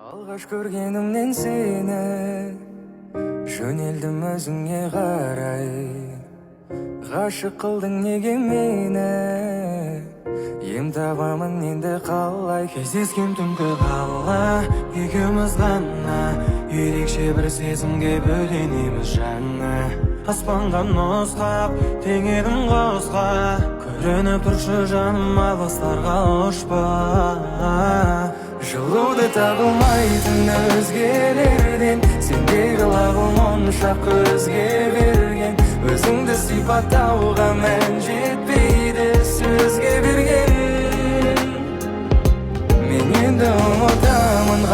Алғаш көргенімнен сені жөнелдім өзіңе қарай. Ғашық қылдың неге мені, ем табамын енді қалай. Кездескен түнгі қала екеуміз ғана, ерекше бір сезімге бөленеміз жаңа. Аспанға нұсқап теңедің құсқа, көрініп тұршы жаным алыстарға ұшпа. Жылуды табылмайтын өзгелерден, сендегі лағыл моншақ көзге берген. Өзіңді сипаттауға мән жетпейді сөзге берген. Мен енді ұмытамын